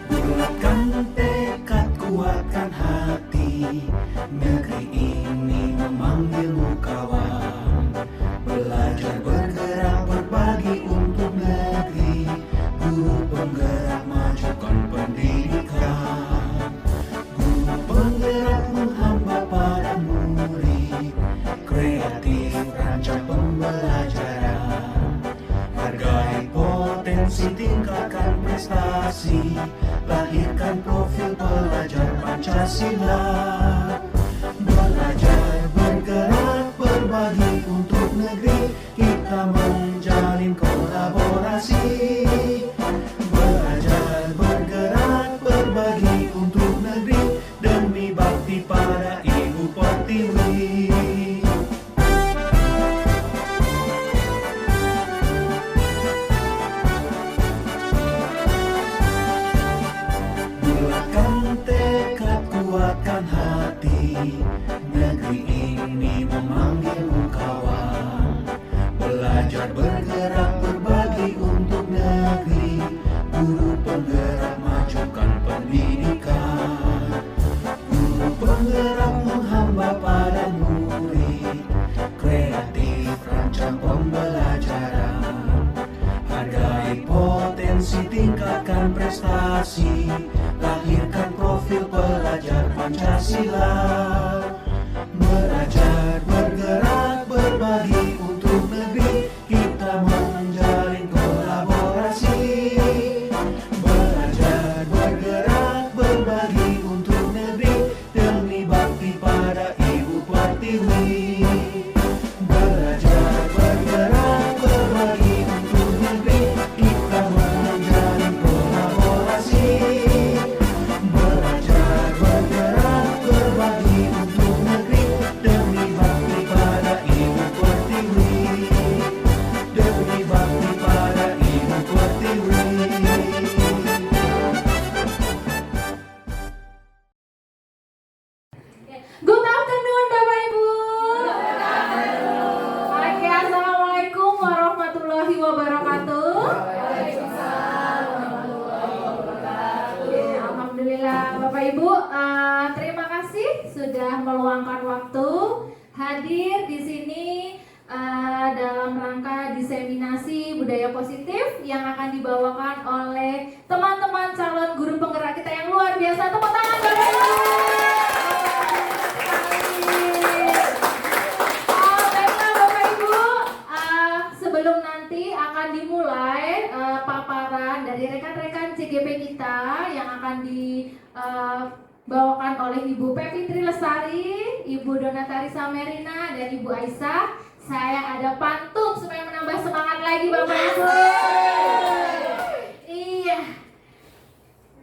Bulatkan tekad, kuatkan hati, negeri ini memanggilmu kawan. Belajar, bergerak, berbagi untuk negeri, guru penggerak majukan pendidikan. Guru penggerak menghamba pada murid, kreatif rancang pembelajaran. Hargai potensi, tingkatkan prestasi, lahirkan profil pelajar Pancasila. Belajar, bergerak, berbagi untuk negeri, kita menjalin kolaborasi. Belajar, bergerak, berbagi untuk negeri, demi bakti pada Ibu Pertiwi. Bulatkan tekad, kuatkan hati, negeri ini memanggilmu kawan. Belajar, bergerak, berbagi untuk negeri, guru penggerak majukan pendidikan. Guru penggerak menghamba pada murid, kreatif rancang pembelajaran. Hargai potensi, tingkatkan prestasi, lahirkan profil pelajar Pancasila. Belajar, bergerak, berbagi untuk negeri, kita menjalin kolaborasi. Belajar, bergerak, berbagi untuk negeri, demi bakti pada Ibu Pertiwi. Belajar, bergerak, berbagi untuk negeri, kita menjalin kolaborasi. Belajar, bergerak, berbagi untuk negeri, demi bakti pada Ibu Pertiwi. Demi bakti pada Ibu Pertiwi. Good afternoon Bapak Ibu. Oke, assalamualaikum warahmatullahi wabarakatuh. Alhamdulillah Bapak Ibu, terima kasih sudah meluangkan waktu hadir di sini dalam rangka diseminasi budaya positif yang akan dibawakan oleh teman-teman calon guru penggerak kita yang luar biasa. Tepuk tangan Bapak Ibu. Baiklah Bapak Ibu, sebelum nanti akan dimulai paparan dari rekan-rekan CGP kita yang akan dibawakan oleh Ibu Pepi Tri Lestari, Ibu Donatari Samerina, dan Ibu Aisyah, saya ada pantun supaya menambah semangat lagi Bapak Ibu. Iya,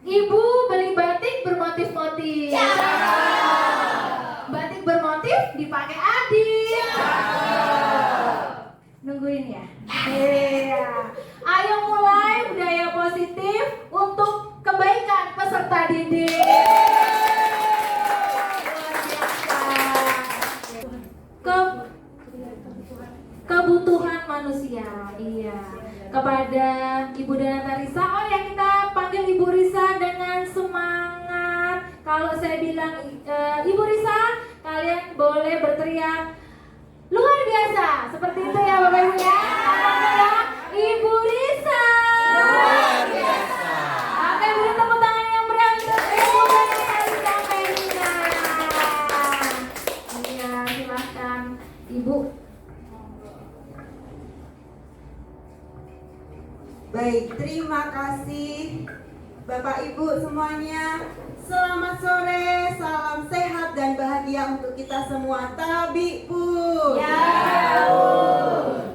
Ibu beli batik bermotif-motif. Batik bermotif dipakai adik. Nungguin ya. Iya. Ayo mulai budaya positif untuk kebaikan peserta didik. Luar biasa. Kebutuhan manusia. Iya. Kepada Ibu Danata Risa, oh ya kita panggil Ibu Risa dengan semangat. Kalau saya bilang Ibu Risa, kalian boleh berteriak luar biasa, seperti itu ya Bapak Ibu ya. Alhamdulillah, Ibu Risa luar biasa. Oke, beri tepuk tangan yang meriah untuk Ibu Risa Samerina. Iya, silahkan Ibu. Baik, terima kasih Bapak Ibu semuanya. Selamat sore, salam sehat dan bahagia untuk kita semua. Tabi Pun. Ya.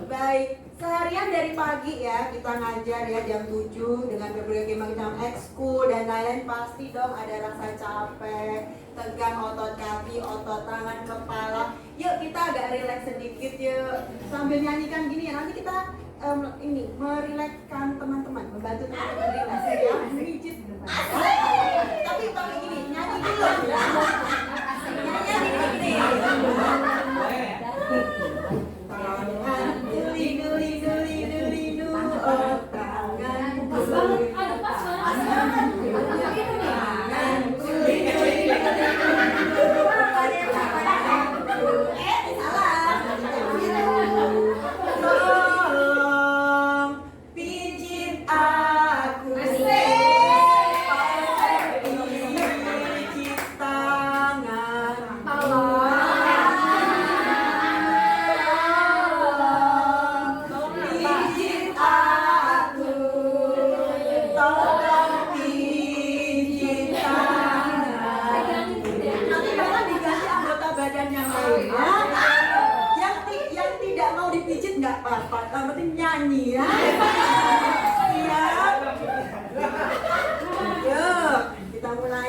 Baik, seharian dari pagi ya kita ngajar ya jam 7 dengan berbagai macam ekskul dan lain-lain. Pasti dong ada rasa capek, tegang otot kaki, otot tangan, kepala. Yuk kita agak rileks sedikit yuk. Sambil nyanyikan gini ya, nanti kita ini merilekskan teman-teman, membantu teman-teman rileks ya, memijit. Tapi pakai gini, nyanyi dulu.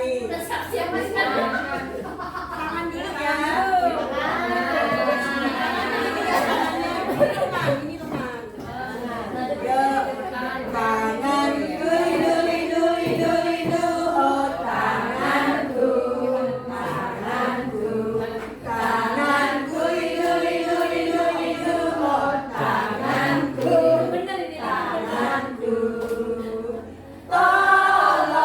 nih. Siapa sih? Tangan dulu ya. Ini teman. Ya, tangan du, oh tanganku, tanganku, tanganku, oh tanganku, Bener ini. tanganku. Tolong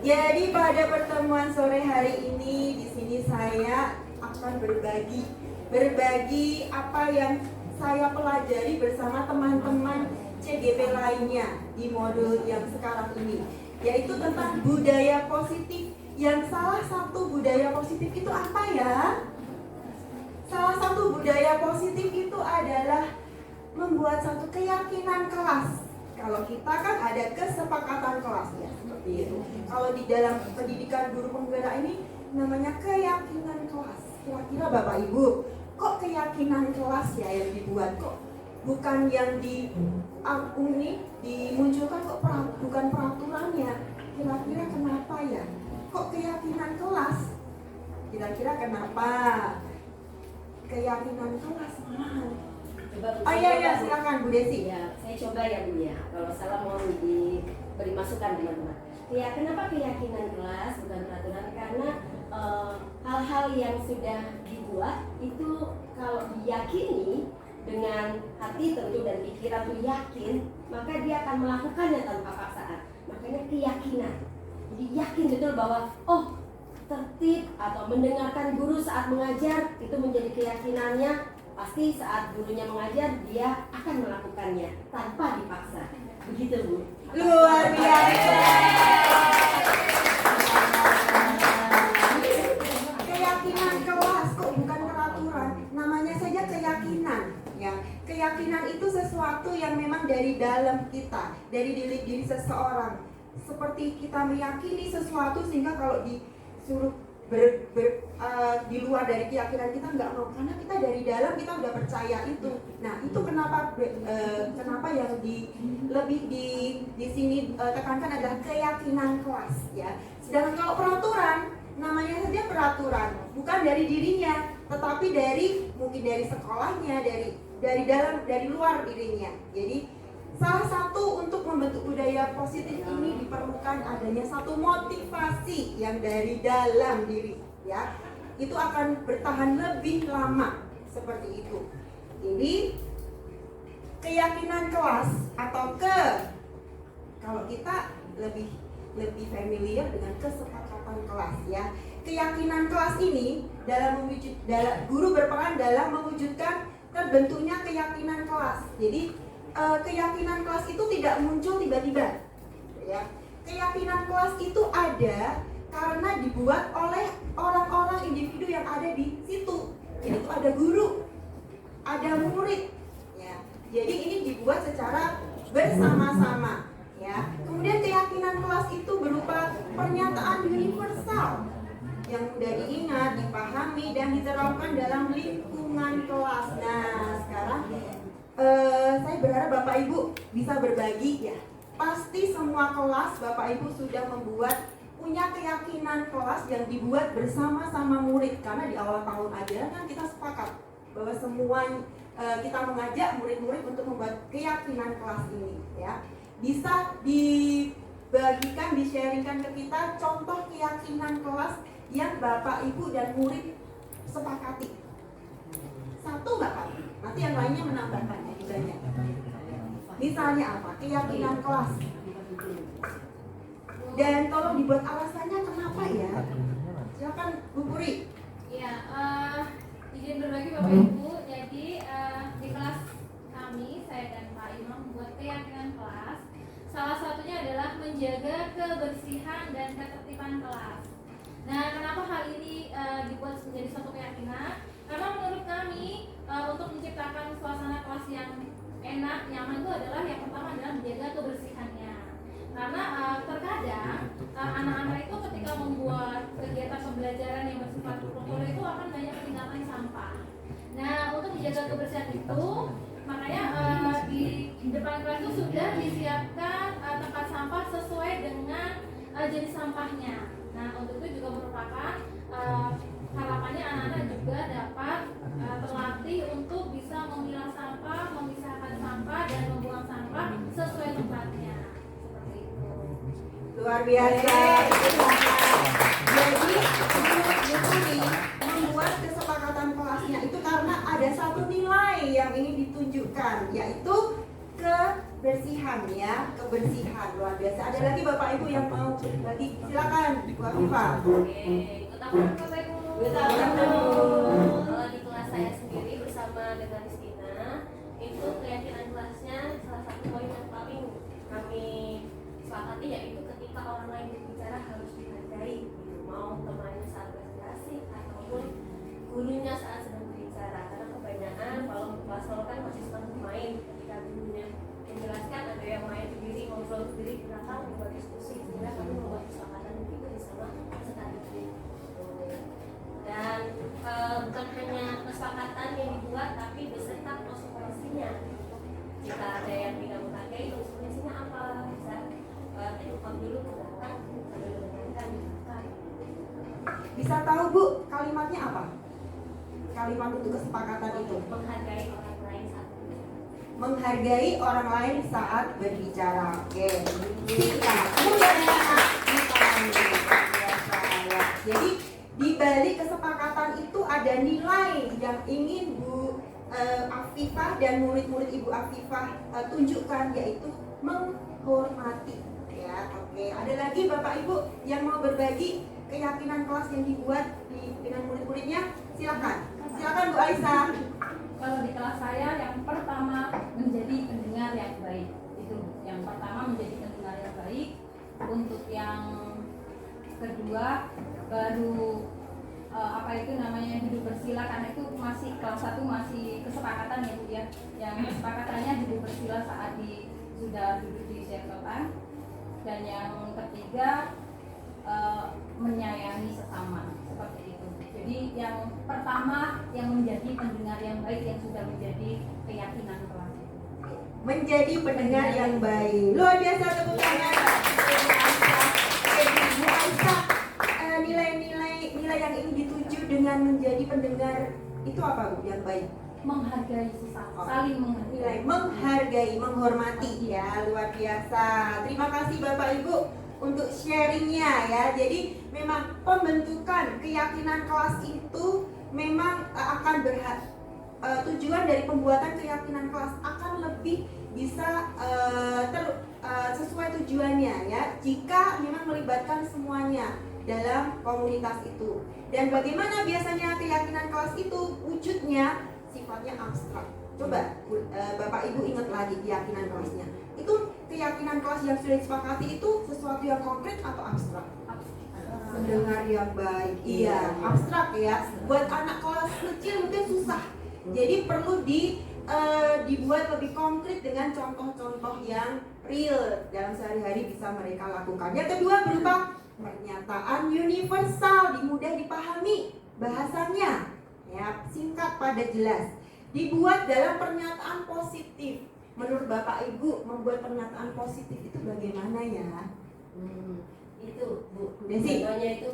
Jadi pada pertemuan sore hari ini di sini saya akan berbagi apa yang saya pelajari bersama teman-teman CGP lainnya di modul yang sekarang ini, yaitu tentang budaya positif. Yang salah satu budaya positif itu apa ya? Salah satu budaya positif itu adalah membuat satu keyakinan kelas. Kalau kita kan ada kesepakatan kelas ya, seperti itu. Kalau di dalam pendidikan guru penggerak ini namanya keyakinan kelas. Kira-kira Bapak Ibu, kok keyakinan kelas ya yang dibuat, kok bukan yang di ini dimunculkan, kok bukan peraturannya? Kira-kira kenapa ya? Kok keyakinan kelas? Kira-kira kenapa? Keyakinan kelas mana? Oh iya, silakan Bu Desi. Ya, saya coba ya Bu ya. Kalau salah mohon diberi masukan teman-teman. Ya, kenapa keyakinan kelas bukan peraturan? Karena hal-hal yang sudah dibuat itu kalau diyakini dengan hati tentu dan pikiran tuh yakin, maka dia akan melakukannya tanpa paksaan. Makanya keyakinan. Jadi yakin betul bahwa tertib atau mendengarkan guru saat mengajar itu menjadi keyakinannya. Pasti saat gurunya mengajar dia akan melakukannya tanpa dipaksa. Begitu Bu. Luar biasa. Keyakinan kelas kok bukan peraturan. Namanya saja keyakinan ya. Keyakinan itu sesuatu yang memang dari dalam kita, dari diri seseorang. Seperti kita meyakini sesuatu sehingga kalau disuruh di luar dari keyakinan kita nggak mau, karena kita dari dalam kita udah percaya itu. Nah itu kenapa yang lebih di sini tekankan adalah keyakinan kelas ya. Sedangkan kalau peraturan, namanya saja peraturan, bukan dari dirinya, tetapi mungkin dari sekolahnya, dari dalam, dari luar dirinya. Jadi salah satu untuk membentuk budaya positif ini diperlukan adanya satu motivasi yang dari dalam diri ya. Itu akan bertahan lebih lama seperti itu. Jadi keyakinan kelas atau kalau kita lebih familiar dengan kesepakatan kelas ya. Keyakinan kelas ini guru berperan dalam mewujudkan terbentuknya keyakinan kelas. Jadi keyakinan kelas itu tidak muncul tiba-tiba ya. Keyakinan kelas itu ada karena dibuat oleh orang-orang individu yang ada di situ. Jadi itu ada guru, ada murid ya. Jadi ini dibuat secara bersama-sama ya. Kemudian keyakinan kelas itu berupa pernyataan universal yang mudah diingat, dipahami dan diterapkan dalam lingkungan kelas. Nah, sekarang saya berharap Bapak Ibu bisa berbagi ya. Pasti semua kelas Bapak Ibu sudah punya keyakinan kelas yang dibuat bersama-sama murid, karena di awal tahun ajaran kan kita sepakat bahwa semua kita mengajak murid-murid untuk membuat keyakinan kelas ini ya. Bisa dibagikan, di-sharingkan ke kita contoh keyakinan kelas yang Bapak Ibu dan murid sepakati. Satu Bapak, nanti yang lainnya menambahkan ya, banyak. Misalnya apa? Keyakinan kelas. Dan tolong dibuat alasannya kenapa ya. Silakan Bu Puri. Ya, izin berbagi Bapak Ibu. Jadi di kelas kami, saya dan Pak Imam membuat keyakinan kelas. Salah satunya adalah menjaga kebersihan dan ketertiban kelas. Nah, kenapa hal ini dibuat menjadi suatu keyakinan? Karena menurut kami untuk menciptakan suasana kelas yang enak, nyaman itu adalah yang pertama adalah menjaga kebersihannya. Karena terkadang anak-anak itu ketika membuat kegiatan pembelajaran yang bersifat protokol itu akan banyak ketinggalan sampah. Nah, untuk menjaga kebersihan itu, makanya di depan kelas itu sudah disiapkan tempat sampah sesuai dengan jenis sampahnya. Nah, untuk itu juga merupakan harapannya anak-anak juga dapat terlatih untuk bisa memilah sampah, memisahkan sampah dan membuang sampah sesuai tempatnya. Seperti itu. Luar biasa. Jadi Bu Puri membuat kesepakatan kelasnya itu karena ada satu nilai yang ingin ditunjukkan, yaitu kebersihan ya, kebersihan. Luar biasa. Ada lagi Bapak Ibu yang mau berbagi? Silakan Bu Afifah. Oke, ikut apa Bapak Ibu? Kalau di kelas saya sendiri bersama dengan Rizkina, itu keyakinan kelasnya salah satu poin yang paling kami sepakati yaitu ketika orang lain berbicara harus dihargai, gitu. Mau temannya saat presentasi ataupun gurunya saat sedang berbicara. Karena kebanyakan kalau kelas solo kan masih suka main, ketika gurunya menjelaskan ada yang main sendiri, ngobrol sendiri di belakang, membuat diskusi, sehingga kami membuat kesepakatan itu bersama sekaligus. Dan bukan hanya kesepakatan yang dibuat, tapi beserta konsekuensinya. Jika ada yang tidak menghargai, konsekuensinya apa? Bisa telepon dulu ke belakang, sambil mendengarkan. Bisa tahu Bu, kalimatnya apa? Kalimat untuk kesepakatan itu. Menghargai orang lain saat berbicara. Menghargai orang lain saat berbicara. Oke. Singkat, mudah dipahami. Jadi di balik kesepakatan itu ada nilai yang ingin Bu Afifah dan murid-murid Ibu Afifah tunjukkan, yaitu menghormati. Ya, oke. Ada lagi Bapak Ibu yang mau berbagi keyakinan kelas yang dibuat dengan murid-muridnya? Silakan. Silakan Bu Aisyah. Kalau di kelas saya yang pertama menjadi pendengar yang baik. Itu yang pertama menjadi pendengar yang baik. Untuk yang kedua baru hidup bersila, karena itu masih kelas 1 masih kesepakatan ya Bu ya. Yang kesepakatannya hidup bersila saat sudah duduk di circle-an. Dan yang ketiga menyayangi sesama, seperti itu. Jadi yang pertama yang menjadi pendengar yang baik yang sudah menjadi keyakinan kelas. Menjadi pendengar yang baik. Luar biasa, tepuk tangan. Bu Aisyah, nilai yang ingin dituju dengan menjadi pendengar itu apa Bu yang baik? Menghargai sesama, saling menghargai. Menghargai, menghormati ya, luar biasa. Terima kasih Bapak Ibu untuk sharingnya ya. Jadi memang pembentukan keyakinan kelas itu memang akan tujuan dari pembuatan keyakinan kelas akan lebih bisa sesuai tujuannya ya, jika memang melibatkan semuanya dalam komunitas itu. Dan bagaimana biasanya keyakinan kelas itu wujudnya sifatnya abstrak. Coba Bapak Ibu ingat lagi keyakinan kelasnya. Itu keyakinan kelas yang sudah disepakati itu sesuatu yang konkret atau abstrak? Mendengar yang baik. Iya, abstrak ya. Buat anak kelas kecil mungkin susah. Jadi perlu dibuat lebih konkret dengan contoh-contoh yang real dalam sehari-hari bisa mereka lakukan. Yang kedua berupa pernyataan universal, mudah dipahami bahasanya, ya, singkat, padat, jelas. Dibuat dalam pernyataan positif. Menurut Bapak Ibu, membuat pernyataan positif itu bagaimana ya? Itu Bu, Desi. contohnya itu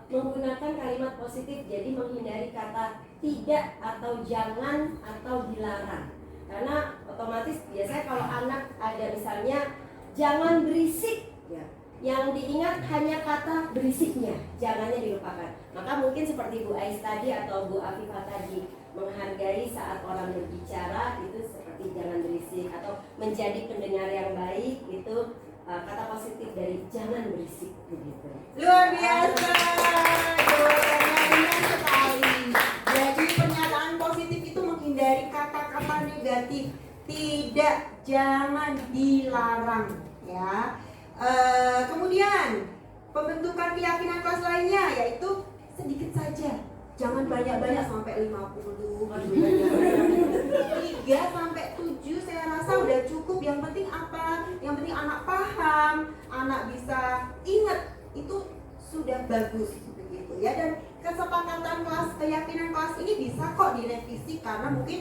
menggunakan kalimat positif, jadi menghindari kata tidak atau jangan atau dilarang. Karena otomatis biasanya kalau anak ada misalnya jangan berisik ya, yang diingat hanya kata berisiknya, jangannya dilupakan. Maka mungkin seperti Bu Ais tadi atau Bu Afifah tadi, menghargai saat orang berbicara itu seperti jangan berisik, atau menjadi pendengar yang baik itu kata positif dari jangan berisik begitu. Luar biasa, jawabannya benar sekali. Jadi pernyataan positif itu menghindari kata-kata negatif, tidak, jangan, dilarang, ya. Kemudian pembentukan keyakinan kelas lainnya yaitu sedikit saja, jangan banyak-banyak sampai 50. 3 sampai 7 saya rasa udah cukup. Yang penting apa? Yang penting anak paham, anak bisa ingat, itu sudah bagus begitu ya. Dan kesepakatan kelas, keyakinan kelas ini bisa kok direvisi karena mungkin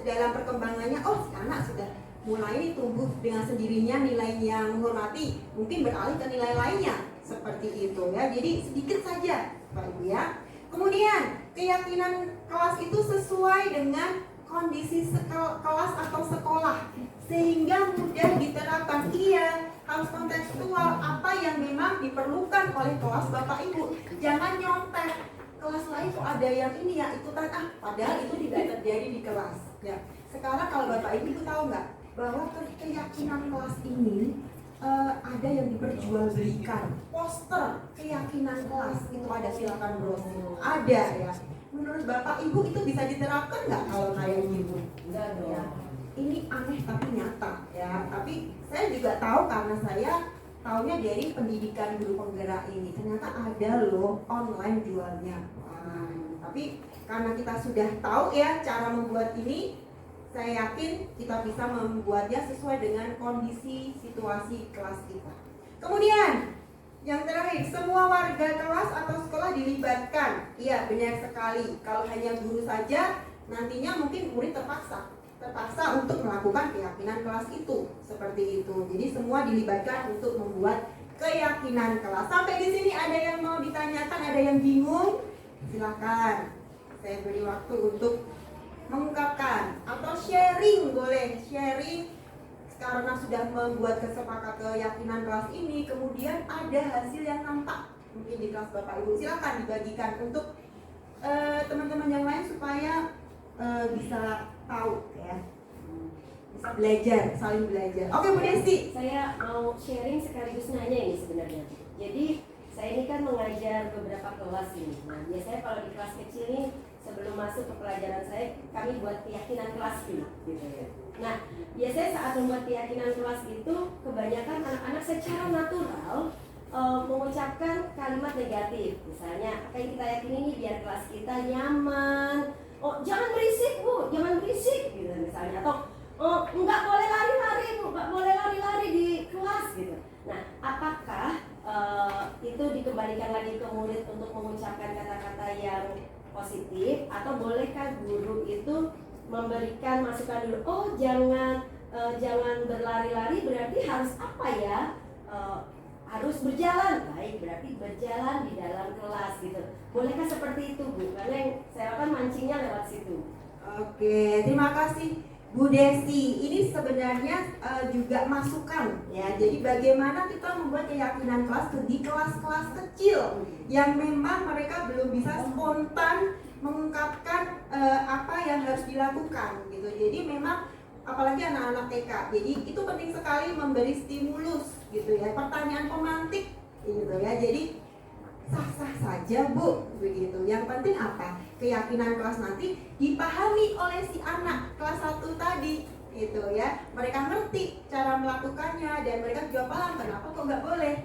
dalam perkembangannya, oh si anak sudah mulai nih tumbuh dengan sendirinya nilainya menghormati, mungkin beralih ke nilai lainnya seperti itu ya. Jadi sedikit saja Pak Ibu ya. Kemudian keyakinan kelas itu sesuai dengan kondisi kelas atau sekolah sehingga mudah diterapkan. Iya, harus kontekstual apa yang memang diperlukan oleh kelas Bapak Ibu. Jangan nyontek kelas lain kok ada yang ini ya ikutan, padahal itu tidak terjadi di kelas ya. Sekarang kalau Bapak Ibu tahu nggak bahwa keyakinan kelas ini ada yang diperjualbelikan, poster keyakinan kelas itu ada, silakan browsing, ada ya. Menurut Bapak Ibu itu bisa diterapkan nggak kalau kayak gitu? Enggak dong. Ya. Ini aneh tapi nyata ya. Tapi saya juga tahu karena saya tahunya dari pendidikan guru penggerak ini. Ternyata ada loh online jualnya. Wah, tapi karena kita sudah tahu ya cara membuat ini, saya yakin kita bisa membuatnya sesuai dengan kondisi situasi kelas kita. Kemudian yang terakhir, semua warga kelas atau sekolah dilibatkan. Iya, benar sekali. Kalau hanya guru saja, nantinya mungkin murid terpaksa untuk melakukan keyakinan kelas itu. Seperti itu. Jadi semua dilibatkan untuk membuat keyakinan kelas. Sampai di sini ada yang mau ditanyakan, ada yang bingung? Silakan. Saya beri waktu untuk mengungkapkan atau sharing, boleh sharing. Karena sudah membuat kesepakatan keyakinan kelas ini, kemudian ada hasil yang nampak mungkin di kelas Bapak Ibu, silakan dibagikan untuk teman-teman yang lain supaya bisa tahu ya, bisa belajar, saling belajar. Oke Bu Desi, Saya mau sharing sekaligus nanya ini sebenarnya. Jadi saya ini kan mengajar beberapa kelas ini. Nah biasanya kalau di kelas kecil ini sebelum masuk ke pelajaran saya, kami buat keyakinan kelas gitu ya. Nah biasanya saat membuat keyakinan kelas itu kebanyakan anak-anak secara natural mengucapkan kalimat negatif. Misalnya apa yang kita yakini ini biar kelas kita nyaman. Oh jangan berisik Bu, jangan berisik gitu misalnya. Atau oh nggak boleh lari-lari Bu, nggak boleh lari-lari di kelas gitu. Nah apakah itu dikembalikan lagi ke murid untuk mengucapkan kata-kata yang positif, atau bolehkah guru itu memberikan masukan dulu, oh jangan berlari-lari berarti harus apa ya, harus berjalan, baik berarti berjalan di dalam kelas gitu. Bolehkah seperti itu Bu? Karena yang saya lakukan mancingnya lewat situ. oke, terima kasih Bu Desi. Ini sebenarnya juga masukan ya. Jadi bagaimana kita membuat keyakinan kelas di kelas-kelas kecil yang memang mereka belum bisa spontan mengungkapkan apa yang harus dilakukan gitu. Jadi memang apalagi anak-anak TK, jadi itu penting sekali memberi stimulus gitu ya, pertanyaan pemantik gitu ya. Jadi sah-sah saja Bu begitu. Yang penting apa? Keyakinan kelas nanti dipahami oleh si anak kelas 1 tadi gitu ya. Mereka ngerti cara melakukannya dan mereka juga paham kenapa kok nggak boleh.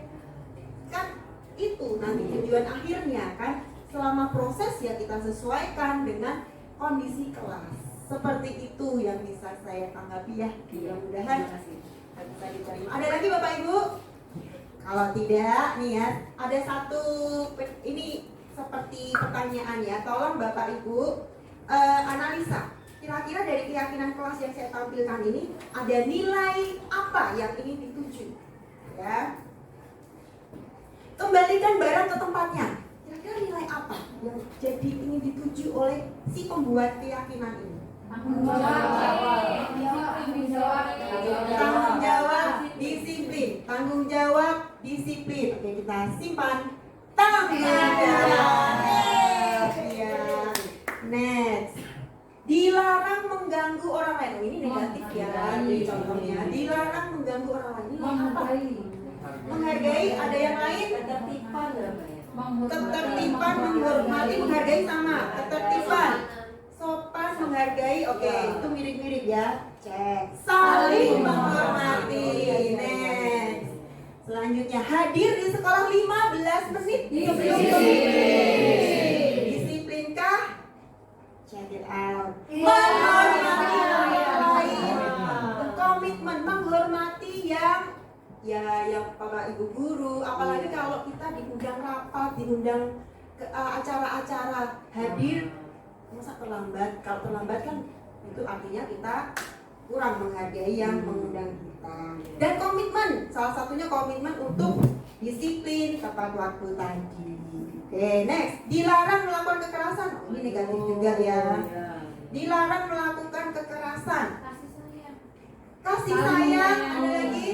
Kan itu nanti tujuan akhirnya kan. Selama proses ya kita sesuaikan dengan kondisi kelas. Seperti itu yang bisa saya tanggapi ya. Mudah-mudahan bisa diterima. Ada lagi Bapak Ibu? Kalau tidak nih ya, ada satu ini seperti pertanyaan ya. Tolong Bapak Ibu analisa. Kira-kira dari keyakinan kelas yang saya tampilkan ini ada nilai apa yang ingin dituju? Ya. Kembalikan barang ke tempatnya. Kira-kira nilai apa yang jadi ingin dituju oleh si pembuat keyakinan ini? Tanggung jawab, disiplin. Tanggung jawab, disiplin. Oke, kita simpan. Tanggung jawab. Ya. Next. Dilarang mengganggu orang lain. Ini negatif ya, ini contohnya. Dilarang mengganggu orang lain. Ini apa? Menghargai. Ada yang lain? Ketertiban namanya. Ketertiban, menghormati, menghargai sama. Ketertiban, sopan, menghargai. Oke, itu mirip-mirip ya. Cek. Saling menghormati. Next. Selanjutnya, hadir di sekolah 15 menit. Disiplinkah? Check it out. Menghormati orang lain. Komitmen menghormati yang Bapak Ibu guru, apalagi kalau kita diundang rapat, diundang ke acara-acara, hadir, masa terlambat? Kalau terlambat kan itu artinya kita kurang menghargai yang mengundang kita. Dan komitmen, salah satunya komitmen untuk disiplin tepat waktu tadi. Oke, next. Dilarang melakukan kekerasan. Ini negatif juga ya. Dilarang melakukan kekerasan. Kasih sayang, ada lagi?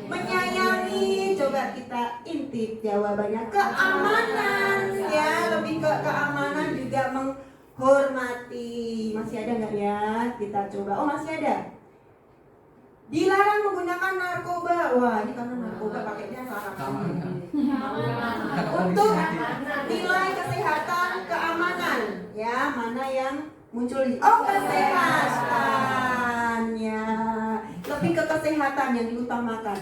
Menyayangi. Coba kita intip jawabannya. Keamanan ya, lebih ke keamanan, juga menghormati. Masih ada nggak ya? Kita coba. Oh, masih ada. Dilarang menggunakan narkoba. Wah, ini karena narkoba pakainya larangan. Untuk nilai kesehatan, keamanan ya, mana yang muncul? Oh, kesehatan ya. Lebih ke kesehatan yang diutamakan.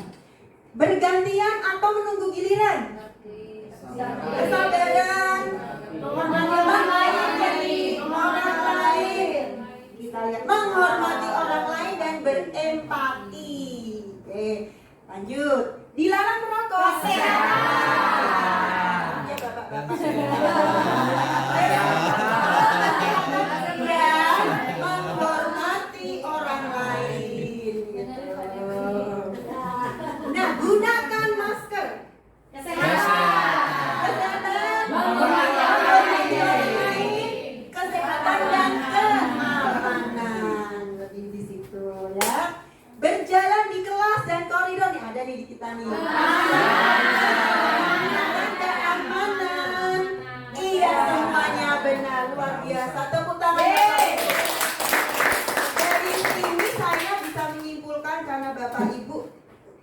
Bergantian atau menunggu giliran? Kesabaran, menghormati orang lain. Kita lihat menghormati orang lain dan berempati. Oke, lanjut. Dilarang merokok. Kesehatan. Ya bapak-bapak. Dan menghormati orang lain. Nah, gunakan masker. Kesehatan, menghormati orang lain, kesehatan dan keamanan. Lebih di situ ya. Berjalan di kelas dan koridor nih, ada nih di kita nih. Keamanan. Iya, semuanya benar, luar biasa. Tepuk tangan. Dari sini saya bisa menyimpulkan karena Bapak Ibu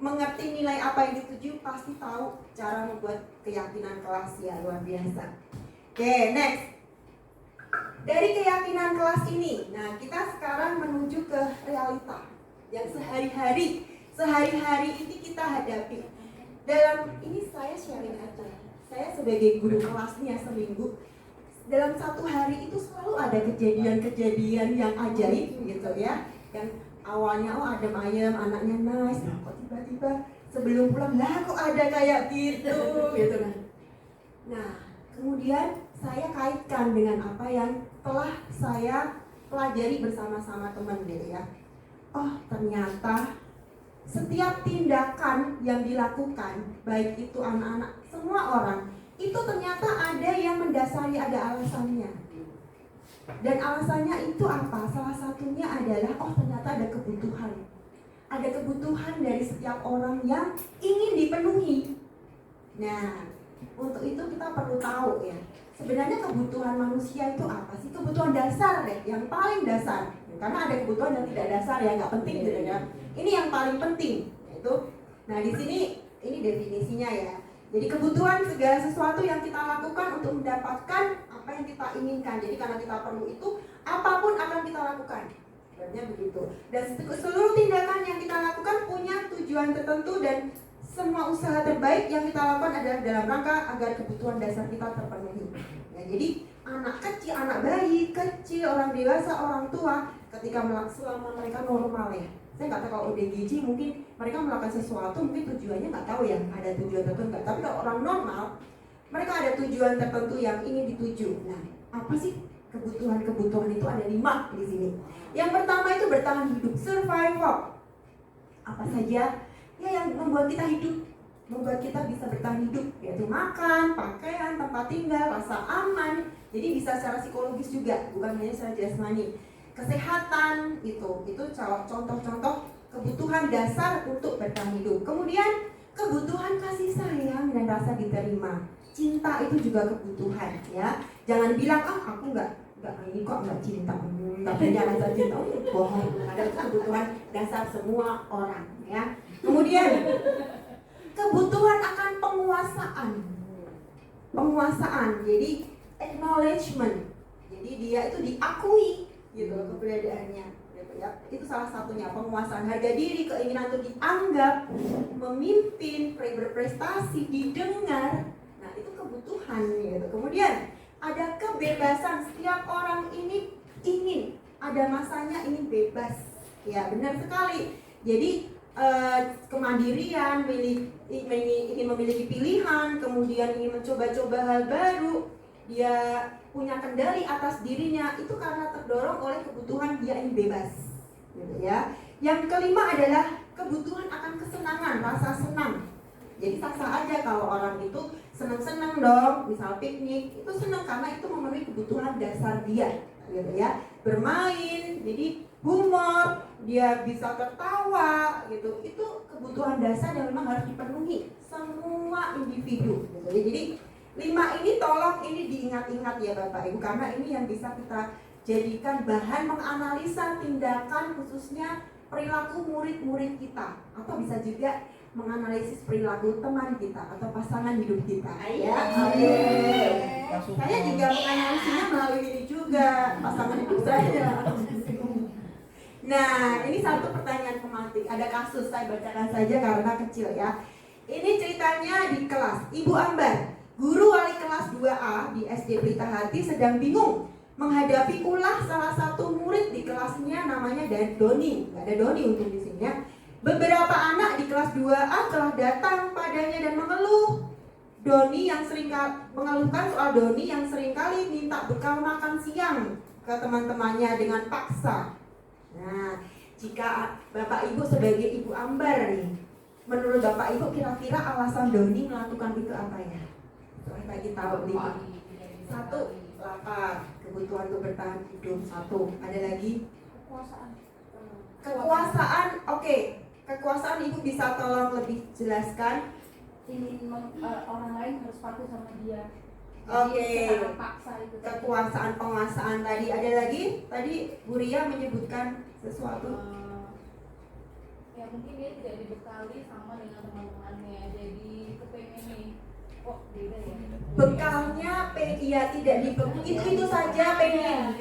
mengerti nilai apa yang dituju, pasti tahu cara membuat keyakinan kelas ya, luar biasa. Oke, next. Dari keyakinan kelas ini, nah kita sekarang menuju ke realita yang sehari-hari ini kita hadapi. Dalam ini saya sharing aja. Saya sebagai guru kelasnya seminggu, dalam satu hari itu selalu ada kejadian-kejadian yang ajaib gitu ya. Yang awalnya adem ayem, anaknya nice, nah kok tiba-tiba sebelum pulang lah kok ada kayak gitu gitu kan. Nah, kemudian saya kaitkan dengan apa yang telah saya pelajari bersama-sama teman gitu ya. Oh, ternyata setiap tindakan yang dilakukan, baik itu anak-anak, semua orang, itu ternyata ada yang mendasari, ada alasannya. Dan alasannya itu apa? Salah satunya adalah, oh ternyata ada kebutuhan. Ada kebutuhan dari setiap orang yang ingin dipenuhi. Nah, Untuk itu kita perlu tahu ya, sebenarnya kebutuhan manusia itu apa sih? Kebutuhan dasar deh, yang paling dasar. Karena ada kebutuhan yang tidak dasar yang nggak penting gitu ya. Ini yang paling penting, yaitu. Nah di sini ini definisinya ya. Jadi kebutuhan segala sesuatu yang kita lakukan untuk mendapatkan apa yang kita inginkan. Jadi karena kita perlu itu, apapun akan kita lakukan. Sebenarnya begitu. Dan seluruh tindakan yang kita lakukan punya tujuan tertentu dan semua usaha terbaik yang kita lakukan adalah dalam rangka agar kebutuhan dasar kita terpenuhi. Ya, jadi anak kecil, anak bayi, kecil, orang dewasa, orang tua, ketika selama mereka normal ya. Saya nggak tahu kalau ODGJ mungkin mereka melakukan sesuatu mungkin tujuannya nggak tahu ya, ada tujuan tertentu nggak. Tapi kalau orang normal, mereka ada tujuan tertentu yang ingin dituju. Nah, apa sih kebutuhan-kebutuhan itu? Ada 5 di sini. Yang pertama itu bertahan hidup, survival. Apa saja ya yang membuat kita hidup, membuat kita bisa bertahan hidup, yaitu makan, pakaian, tempat tinggal, rasa aman. Jadi bisa secara psikologis juga, bukan hanya secara jasmani. Kesehatan itu contoh-contoh kebutuhan dasar untuk bertahan hidup. Kemudian kebutuhan kasih sayang dan rasa diterima. Cinta itu juga kebutuhan ya. Jangan bilang aku nggak ini kok nggak cinta, nggak punya rasa cinta. Bohong. Ada kebutuhan dasar semua orang ya. Kemudian kebutuhan akan penguasaan. Jadi acknowledgement. Jadi dia itu diakui gitu keberadaannya gitu ya. Itu salah satunya penguasaan, harga diri, keinginan untuk dianggap, memimpin, berprestasi, didengar. Nah, itu kebutuhan gitu. Kemudian ada kebebasan. Setiap orang ini ingin, ada masanya ingin bebas. Ya, benar sekali. Jadi kemandirian, ingin memiliki pilihan, kemudian ingin mencoba-coba hal baru, dia punya kendali atas dirinya, itu karena terdorong oleh kebutuhan dia ingin bebas gitu ya. Yang kelima adalah kebutuhan akan kesenangan, rasa senang. Jadi sah-sah aja kalau orang itu senang-senang dong, misal piknik, itu senang karena itu memenuhi kebutuhan dasar dia gitu ya. Bermain, jadi humor, dia bisa tertawa gitu. Itu kebutuhan dasar yang memang harus dipenuhi semua individu gitu. Jadi 5 ini tolong ini diingat-ingat ya Bapak Ibu, karena ini yang bisa kita jadikan bahan menganalisa tindakan khususnya perilaku murid-murid kita, atau bisa juga menganalisis perilaku teman kita atau pasangan hidup kita ya. Saya juga menganalisinya melalui ini juga, pasangan hidup saya. Nah, ini satu pertanyaan pematik. Ada kasus, saya bacakan saja karena kecil ya. Ini ceritanya di kelas. Ibu Ambar, guru wali kelas 2A di SD Pelita Hati, sedang bingung menghadapi ulah salah satu murid di kelasnya, namanya Doni. Gak ada Doni untuk di sini ya. Beberapa anak di kelas 2A telah datang padanya dan mengeluhkan soal Doni yang seringkali minta bekal makan siang ke teman-temannya dengan paksa. Nah, jika Bapak Ibu sebagai Ibu Ambar nih, menurut Bapak Ibu kira-kira alasan Doni melakukan itu apa ya? Soalnya tadi tahu nih. 1, lapar, kebutuhan untuk bertahan hidup. 1, ada lagi kekuasaan. Oke. Kekuasaan Ibu bisa tolong lebih jelaskan? Ingin orang lain harus patuh sama dia. Oke. Paksa itu. Kekuasaan, penguasaan tadi. Ada lagi? Tadi Bu Ria menyebutkan sesuatu. Ya mungkin dia tidak dibekali sama dengan teman-temannya, jadi kepengen nih kok beda ya. Bekalnya iya tidak dibekali. Itu saja pengen.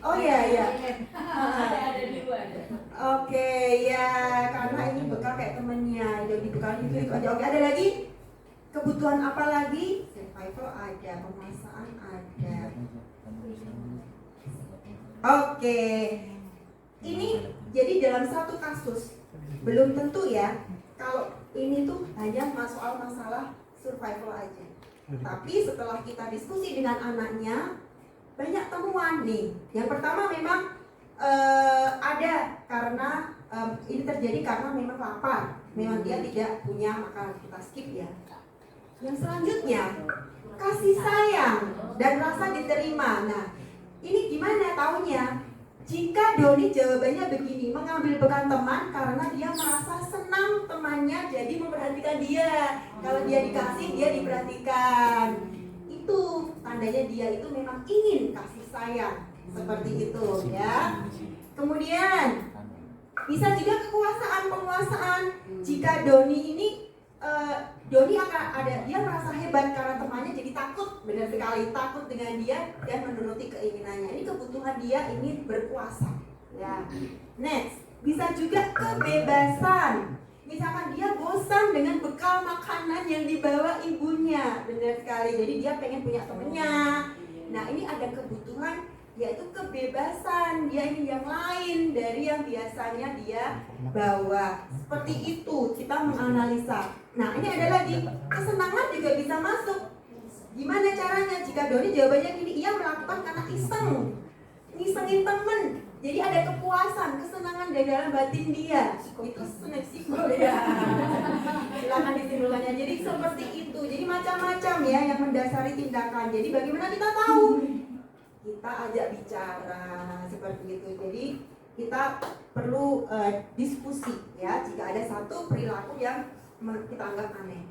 Oh iya iya. Ada dua ada. Oke ya, karena ini bekal kayak temennya, jadi bekal itu aja. Oke, ada lagi? Kebutuhan apa lagi? Survival ada, penguasaan ada. Oke, ini jadi dalam satu kasus belum tentu ya. Kalau ini tuh hanya soal masalah survival aja. Tapi setelah kita diskusi dengan anaknya, banyak temuan nih. Yang pertama memang ada karena ini terjadi karena memang lapar, memang dia tidak punya makanan, kita skip ya. Yang selanjutnya kasih sayang dan rasa diterima. Nah, ini gimana taunya? Jika Doni jawabannya begini, mengambil bekal teman karena dia merasa senang temannya jadi memperhatikan memperhatikan dia. Kalau dia dikasih, dia diperhatikan. Itu tandanya dia itu memang ingin kasih sayang. Seperti itu ya. Kemudian bisa juga penguasaan. Jika Doni ini Doni akan dia merasa hebat karena temannya jadi takut, benar sekali, takut dengan dia dan menuruti keinginannya. Ini kebutuhan dia ingin berkuasa. Ya. Next, bisa juga kebebasan. Misalkan dia bosan dengan bekal makanan yang dibawa ibunya, benar sekali. Jadi dia pengen punya temennya. Nah, ini ada kebutuhan yaitu kebebasan. Dia ingin yang lain dari yang biasanya dia bawa. Seperti itu kita menganalisa. Nah, ini ada lagi, kesenangan juga bisa masuk. Gimana caranya? Jika Doni jawabannya gini, ia melakukan karena iseng, ngisengin temen. Jadi ada kepuasan, kesenangan dari dalam batin dia. Itu simbol ya. Silakan disimpulkannya. Jadi seperti itu. Jadi macam-macam ya yang mendasari tindakan. Jadi bagaimana kita tahu? Kita ajak bicara seperti itu. Jadi kita perlu diskusi ya jika ada satu perilaku yang kita anggap aneh.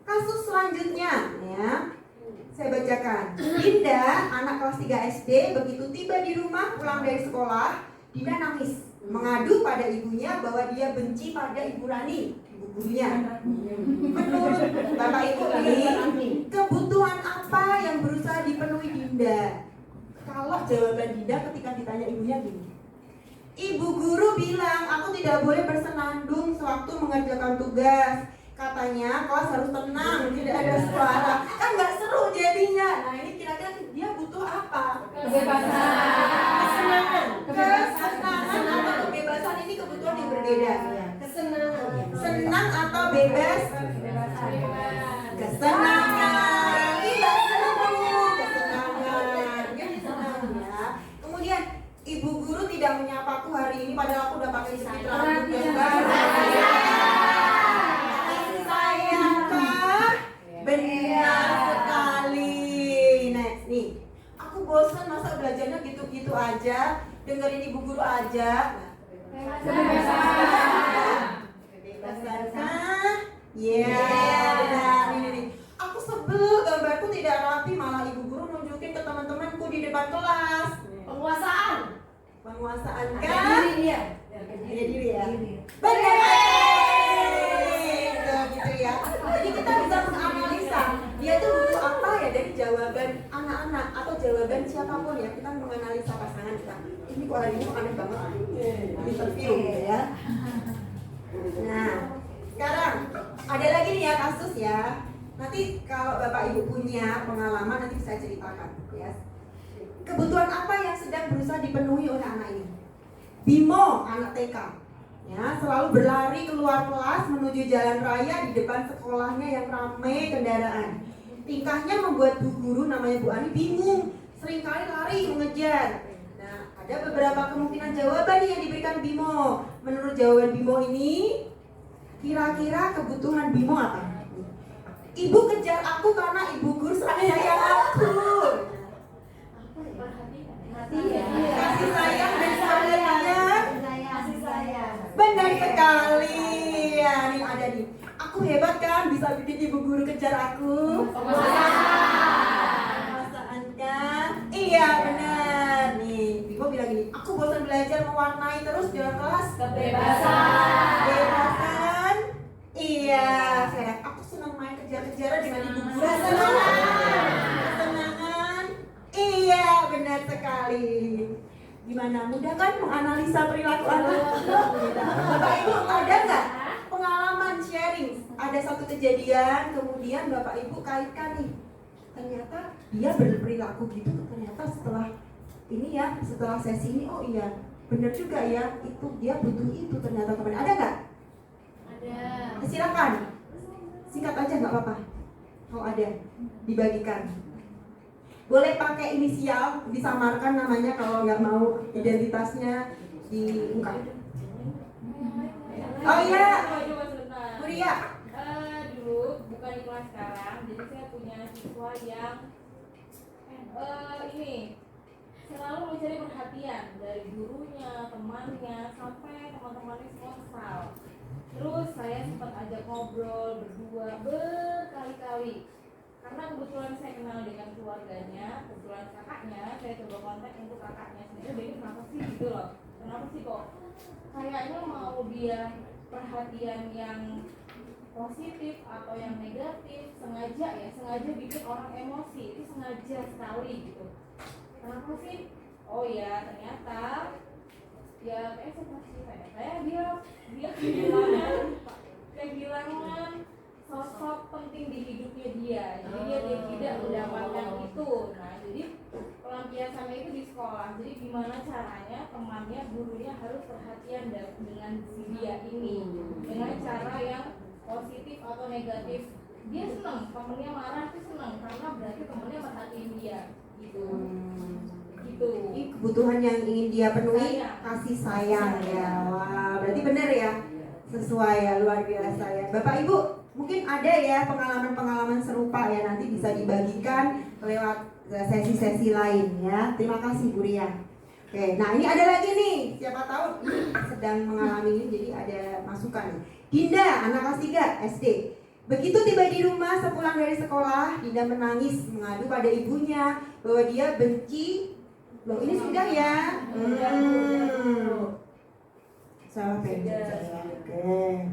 Kasus selanjutnya ya, saya bacakan. Dinda, anak kelas 3 SD, begitu tiba di rumah pulang dari sekolah, Dinda nangis, mengadu pada ibunya bahwa dia benci pada Ibu Rani, ibu gurunya. Menurut Bapak Ibu nih, kebutuhan apa yang berusaha dipenuhi Dinda? Kalau jawaban Dinda ketika ditanya ibunya gini, Ibu guru bilang aku tidak boleh bersenandung sewaktu mengerjakan tugas. Katanya kelas harus tenang, tidak ada suara. Kan nggak seru jadinya. Nah ini kira-kira dia butuh apa? Kesenangan. Kesenangan atau kebebasan ini kebutuhan yang berbeda. Kesenangan. Senang atau bebas? Kesenangan. Tidak seru. Kesenangan. Jadi senang ya. Kemudian ibu guru tidak menyapaku hari ini padahal aku udah pakai jepit rambut yang baru. Sayangkah? Benar sekali. Next nih. Aku bosan masa belajarnya gitu-gitu aja, dengerin ibu guru aja. Kebebasankah? Ya, benar. Ini. Aku sebel gambarku tidak rapi, malah ibu guru nunjukin ke teman-temanku di depan kelas. Penguasaan kan? Diri ya. Benar. Gitu ya. Jadi kita bisa menganalisa dia tuh butuh apa ya dari jawaban anak-anak atau jawaban siapapun ya. Kita menganalisa pasangan kita. Ini kok hari ini aneh banget. Interview gitu ya. Nah, sekarang ada lagi nih ya kasus ya. Nanti kalau Bapak Ibu punya pengalaman nanti bisa ceritakan ya. Kebutuhan apa yang sedang berusaha dipenuhi oleh anak ini? Bimo, anak TK, ya, selalu berlari keluar kelas menuju jalan raya di depan sekolahnya yang ramai kendaraan. Tingkahnya membuat bu guru namanya Bu Ani bingung, seringkali lari mengejar. Nah, ada beberapa kemungkinan jawaban yang diberikan Bimo. Menurut jawaban Bimo ini, kira-kira kebutuhan Bimo apa? Ibu kejar aku karena ibu guru sayang aku. Kasih sayang dan sayang. Benar sekali. Ya, nih ada nih. Aku hebat kan bisa bikin ibu guru kejar aku. Perasaan kan? Iya benar. Nih, Bimo bilang gini. Aku bosan belajar mewarnai terus jalan kelas. Kebebasan. Iya, sayang. Aku senang main kejar-kejaran dengan ibu guru. Kesenangan. Iya, benar sekali. Gimana? Mudah kan menganalisa perilaku anak? Bapak Ibu ada nggak pengalaman sharing? Ada satu kejadian, kemudian Bapak Ibu kaitkan nih. Ternyata dia berperilaku gitu. Ternyata setelah ini ya, setelah sesi ini, oh iya, benar juga ya. Itu dia butuh itu ternyata teman. Ada nggak? Ada. Silakan. Singkat aja nggak apa-apa. Kalau ada, dibagikan. Boleh pakai inisial, disamarkan namanya kalau nggak mau identitasnya diungkap. Oh iya, Coba sebentar. Bu Ria. Dulu bukan di kelas sekarang, jadi saya punya siswa yang ini selalu mencari perhatian dari gurunya, temannya, sampai teman-temannya semua kesal. Terus saya sempat ajak ngobrol berdua berkali-kali. Karena kebetulan saya kenal dengan keluarganya, kebetulan kakaknya, saya coba kontak untuk kakaknya sendiri. Jadi kenapa sih gitu loh? Kenapa sih kok kayaknya mau dia perhatian yang positif atau yang negatif, sengaja bikin orang emosi, itu sengaja sekali gitu. Kenapa sih? Oh ya, ternyata ya kayak dia kehilangan sosok penting di hidupnya dia. Jadi dia tidak mendapatkan itu. Nah, jadi pelampiasannya itu di sekolah. Jadi gimana caranya temannya, gurunya harus perhatian dengan si dia ini dengan cara yang positif atau negatif. Dia senang, temennya marah itu senang karena berarti temennya merhatiin dia gitu. Ini kebutuhan yang ingin dia penuhi, kasih sayang ya. Wah, berarti benar ya, sesuai ya, luar biasa ya. Bapak Ibu, mungkin ada ya pengalaman-pengalaman serupa ya, nanti bisa dibagikan lewat sesi-sesi lain ya. Terima kasih Bu Ria. Oke, nah ini ada lagi nih, siapa tahu sedang mengalami ini, jadi ada masukan nih. Dinda, anak kelas 3 SD. Begitu tiba di rumah sepulang dari sekolah, Dinda menangis mengadu pada ibunya bahwa dia benci. Loh, ini sudah ya? Salah pencet ya. Oke.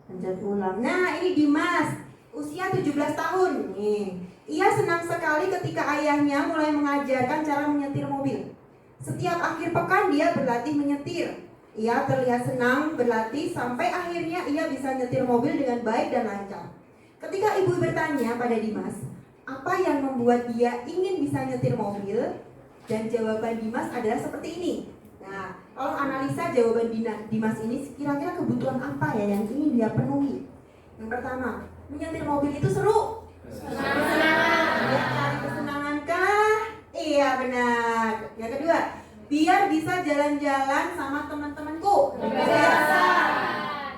Pencet ulang. Nah, ini Dimas, usia 17 tahun nih. Ia senang sekali ketika ayahnya mulai mengajarkan cara menyetir mobil. Setiap akhir pekan dia berlatih menyetir. Ia terlihat senang berlatih sampai akhirnya ia bisa nyetir mobil dengan baik dan lancar. Ketika ibu bertanya pada Dimas, apa yang membuat dia ingin bisa nyetir mobil? Dan jawaban Dimas adalah seperti ini. Nah, kalau analisa jawaban Dimas ini, kira-kira kebutuhan apa ya yang ingin dia penuhi? Yang pertama, menyetir mobil itu seru. Dia cari kesenangan kah? Iya benar. Yang kedua, biar bisa jalan-jalan sama teman-temanku.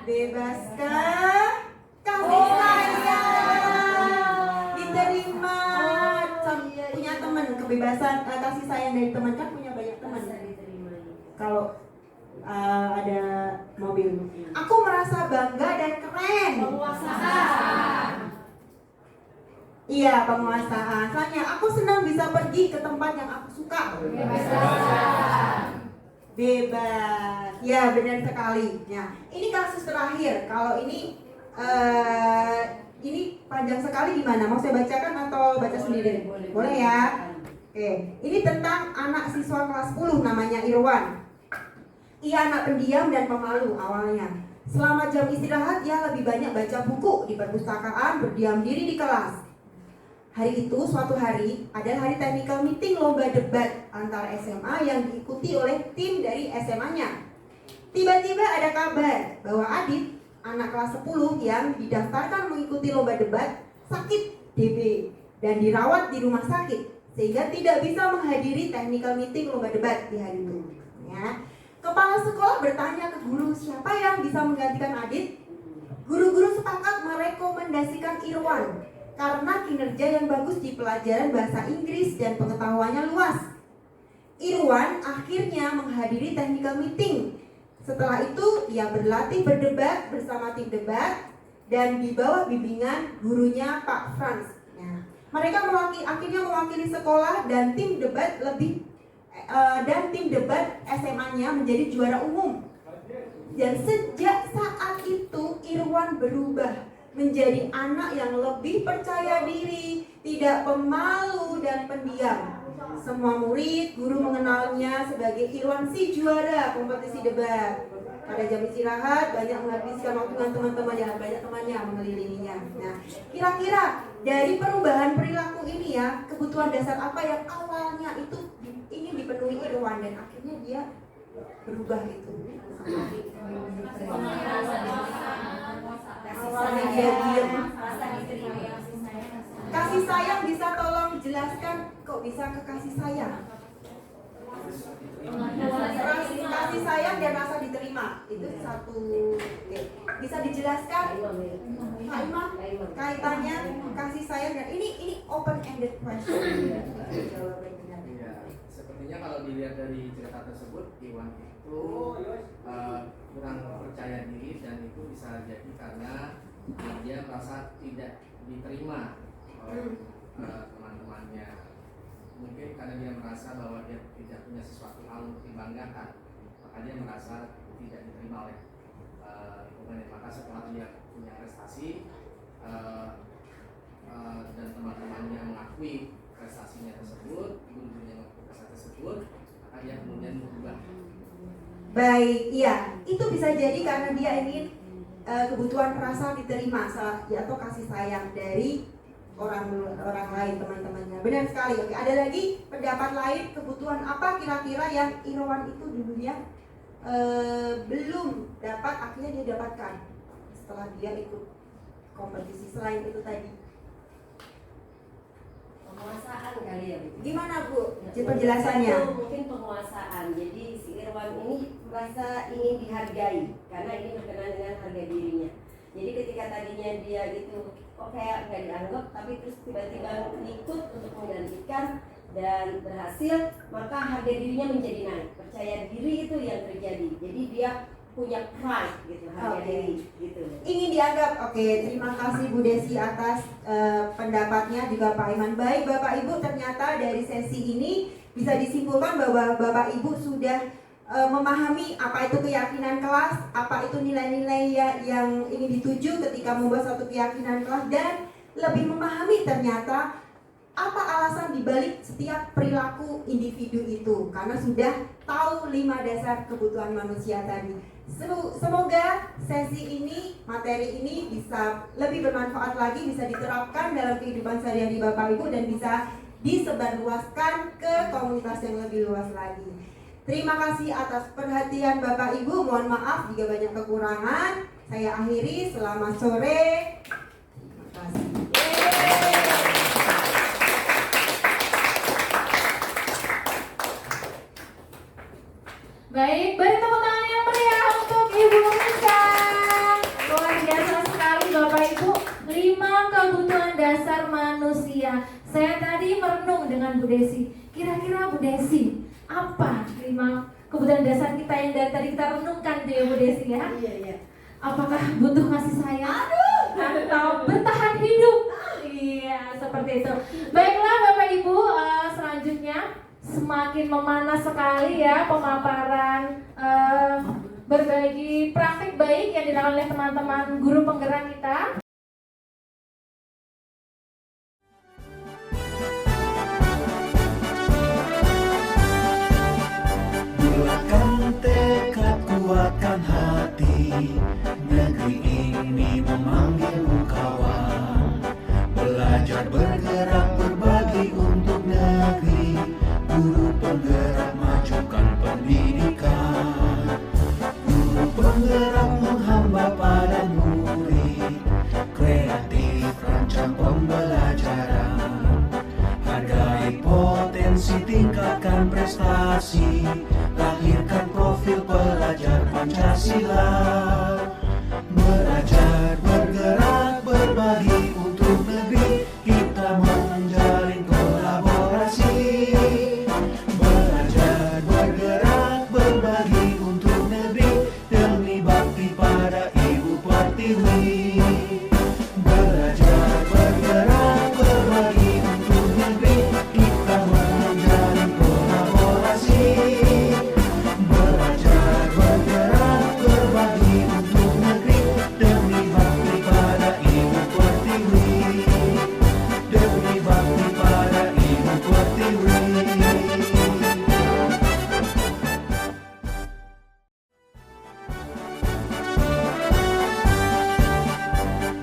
Bebaskah? Kasih sayang. Diterima. Punya teman, kebebasan kasih sayang dari teman, kan punya banyak teman. Kalau ada mobil, aku merasa bangga dan keren. Penguasaan. Iya, penguasaan. Soalnya aku senang bisa pergi ke tempat yang aku suka. Bebas. Ya, benar sekali. Ya, ini kasus terakhir. Kalau ini panjang sekali, gimana? Mau saya bacakan atau baca sendiri? Boleh ya? Oke, ini tentang anak siswa kelas 10 namanya Irwan. Ia anak pendiam dan pemalu awalnya. Selama jam istirahat ia lebih banyak baca buku di perpustakaan, berdiam diri di kelas. Hari itu, suatu hari, adalah hari technical meeting lomba debat antara SMA yang diikuti oleh tim dari SMA-nya. Tiba-tiba ada kabar bahwa Adit, anak kelas 10 yang didaftarkan mengikuti lomba debat, sakit DB dan dirawat di rumah sakit sehingga tidak bisa menghadiri technical meeting lomba debat di hari itu. Ya. Kepala sekolah bertanya ke guru, siapa yang bisa menggantikan Adit? Guru-guru sepakat merekomendasikan Irwan karena kinerja yang bagus di pelajaran bahasa Inggris dan pengetahuannya luas. Irwan akhirnya menghadiri technical meeting. Setelah itu, ia berlatih berdebat bersama tim debat dan di bawah bimbingan gurunya Pak Franz. Ya. Mereka akhirnya mewakili sekolah dan tim debat SMA-nya menjadi juara umum. Dan sejak saat itu Irwan berubah menjadi anak yang lebih percaya diri, tidak pemalu dan pendiam. Semua murid, guru mengenalnya sebagai Irwan si juara kompetisi debat. Pada jam istirahat banyak menghabiskan waktu dengan teman-temannya, banyak temannya mengelilinginya. Nah, kira-kira dari perubahan perilaku ini ya, kebutuhan dasar apa yang awalnya itu ingin dipenuhi Irwan dan akhirnya dia berubah itu? Awalnya dia diam. Kasih sayang, bisa tolong jelaskan kok bisa ke kasih sayang? Kasih sayang dan rasa diterima itu satu. Oke. Bisa dijelaskan Pak Imam kaitannya kasih sayang dan ini open ended question. Iya, sepertinya kalau dilihat dari cerita tersebut, Iwan itu kurang percaya diri dan itu bisa jadi terjadi karena dia merasa tidak diterima oleh teman-temannya. Mungkin karena dia merasa bahwa dia tidak punya sesuatu hal untuk dibanggakan, maka dia merasa tidak diterima oleh lingkungannya. Maka setelah dia punya prestasi dan teman-temannya mengakui prestasinya tersebut, guru-gurunya mengakui prestasi tersebut, maka dia kemudian berubah. Baik, iya, itu bisa jadi karena dia ingin kebutuhan rasa diterima atau kasih sayang dari orang lain, teman-temannya. Benar sekali. Oke, ada lagi pendapat lain, kebutuhan apa kira-kira yang Irwan itu dulunya belum dapat, akhirnya dia dapatkan setelah dia ikut kompetisi selain itu tadi? Penguasaan kali ya, Bu. Gimana, Bu? Penjelasannya? Itu mungkin penguasaan. Jadi si Irwan ini merasa ingin dihargai karena ini berkenaan dengan harga dirinya. Jadi ketika tadinya dia itu kok kayak nggak dianggap, tapi terus tiba-tiba ikut untuk menggantikan dan berhasil, maka harga dirinya menjadi naik. Percaya diri itu yang terjadi. Jadi dia punya pride gitu, harga diri gitu. Ingin dianggap. Oke, terima kasih Bu Desi atas pendapatnya, juga Pak Iman. Baik Bapak Ibu, ternyata dari sesi ini bisa disimpulkan bahwa Bapak Ibu sudah memahami apa itu keyakinan kelas, apa itu nilai-nilai yang ingin dituju ketika membuat suatu keyakinan kelas, dan lebih memahami ternyata apa alasan dibalik setiap perilaku individu itu, karena sudah tahu 5 dasar kebutuhan manusia tadi. Semoga sesi ini, materi ini bisa lebih bermanfaat lagi, bisa diterapkan dalam kehidupan sehari-hari Bapak Ibu dan bisa disebarluaskan ke komunitas yang lebih luas lagi. Terima kasih atas perhatian Bapak Ibu. Mohon maaf jika banyak kekurangan. Saya akhiri. Selamat sore. Terima kasih. Baik, beri tepuk tangan yang meriah untuk Ibu Risa. Luar biasa sekali Bapak Ibu, 5 kebutuhan dasar manusia. Saya tadi merenung dengan Bu Desi. Kira-kira Bu Desi, apa 5 kebutuhan dasar kita yang dari tadi kita renungkan itu ya Bu Desi ya? Iya. Apakah butuh kasih sayang? Atau bertahan hidup? Iya, seperti itu. Baiklah Bapak Ibu, selanjutnya semakin memanas sekali ya pemaparan berbagi praktik baik yang dilakukan oleh teman-teman guru penggerak kita. Bulatkan tekad, kuatkan hati, negeri ini memanggilmu kawan. Belajar bergerak berbagi untuk negeri, guru penggerak majukan pendidikan. Guru penggerak menghamba pada murid, kreatif rancang pembelajaran. Hargai potensi, tingkatkan prestasi, lahirkan profil pelajar Pancasila. Belajar bergerak berbagi untuk negeri, kita menjalin kolaborasi. Belajar bergerak berbagi untuk negeri, demi bakti pada Ibu Pertiwi. Belajar bergerak berbagi untuk negeri, kita menjalin kolaborasi. Belajar bergerak berbagi untuk negeri, demi bakti pada Ibu Pertiwi. Demi bakti pada Ibu Pertiwi.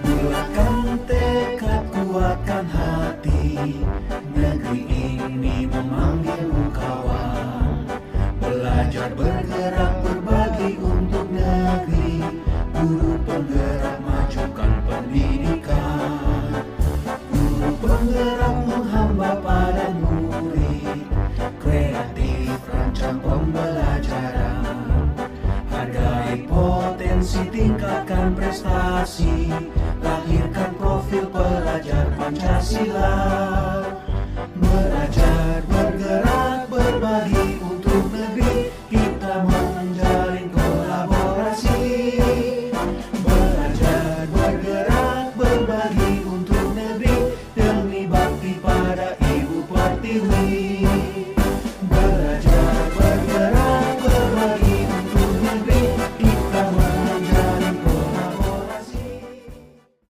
Bulatkan tekad, kuatkan hati, negeri ini memanggilmu kawan. Belajar bergerak berbagi untuk negeri, guru penggerak majukan pendidikan. Guru penggerak menghamba pada murid, kreatif rancang pembelajaran. Hargai potensi, tingkatkan prestasi, lahirkan profil pelajar Pancasila.